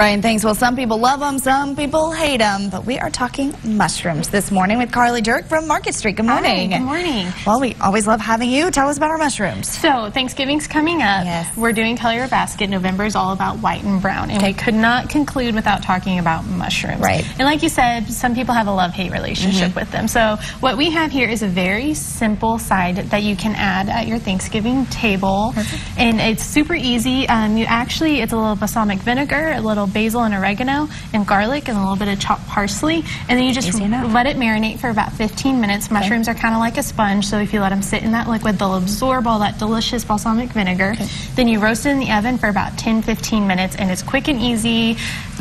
Brian, thanks. Well, some people love them, some people hate them, but we are talking mushrooms this morning with Carly Dirk from Market Street. Good morning. Hi, good morning. Well, we always love having you. Tell us about our mushrooms. So, Thanksgiving's coming up. Yes. We're doing Color Your Basket. November is all about white and brown, and we could not conclude without talking about mushrooms. Right. And like you said, some people have a love-hate relationship with them. So, what we have here is a very simple side that you can add at your Thanksgiving table. Perfect. And it's super easy. It's a little balsamic vinegar, a little basil and oregano, and garlic, and a little bit of chopped parsley, and then you just let it marinate for about 15 minutes. Mushrooms are kind of like a sponge, so if you let them sit in that liquid, they'll absorb all that delicious balsamic vinegar. Then you roast it in the oven for about 10-15 minutes, and it's quick and easy,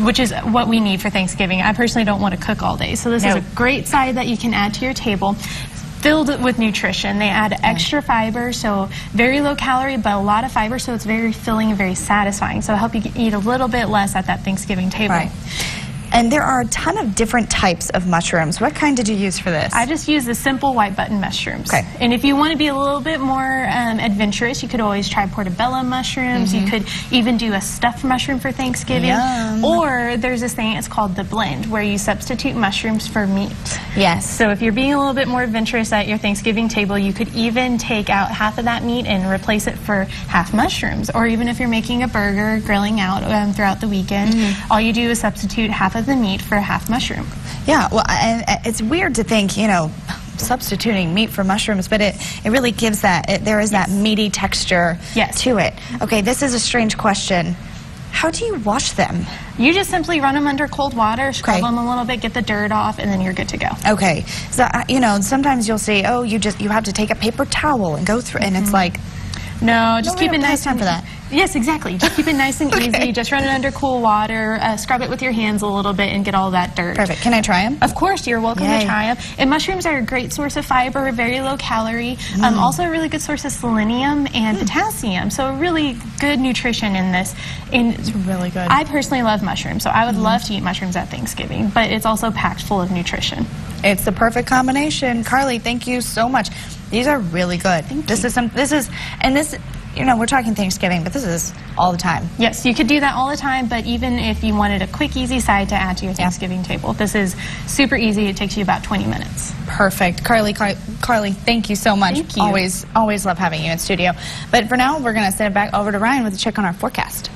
which is what we need for Thanksgiving. I personally don't want to cook all day, so this is a great side that you can add to your table. Filled with nutrition. They add extra fiber, so very low calorie, but a lot of fiber, so it's very filling and very satisfying. So it'll help you eat a little bit less at that Thanksgiving table. Right. And there are a ton of different types of mushrooms. What kind did you use for this? I just used the simple white button mushrooms. Okay. And if you want to be a little bit more adventurous, you could always try portobello mushrooms. You could even do a stuffed mushroom for Thanksgiving. Yum. Or there's this thing, it's called the blend, where you substitute mushrooms for meat. Yes. So if you're being a little bit more adventurous at your Thanksgiving table, you could even take out half of that meat and replace it for half mushrooms. Or even if you're making a burger, grilling out throughout the weekend, all you do is substitute half of the meat for half mushroom. Yeah, well, and it's weird to think, you know, substituting meat for mushrooms, but it really gives that, there is that meaty texture to it. Okay, this is a strange question. How do you wash them? You just simply run them under cold water, scrub them a little bit, get the dirt off, and then you're good to go. Okay, so, you know, sometimes you'll say, oh, you have to take a paper towel and go through, and it's like, no, just keep it nice time for that. Yes, exactly. Just keep it nice and easy. Just run it under cool water, scrub it with your hands a little bit, and get all that dirt. Perfect. Can I try them? Of course, you're welcome to try them. And mushrooms are a great source of fiber, very low calorie. Also a really good source of selenium and potassium. So really good nutrition in this. And it's really good. I personally love mushrooms, so I would love to eat mushrooms at Thanksgiving, but it's also packed full of nutrition. It's the perfect combination. Carly, thank you so much. These are really good. You know, we're talking Thanksgiving, but this is all the time. Yes, you could do that all the time, but even if you wanted a quick, easy side to add to your Thanksgiving table, this is super easy. It takes you about 20 minutes. Perfect. Carly, thank you so much. Thank you. Always love having you in studio. But for now, we're going to send it back over to Ryan with a check on our forecast.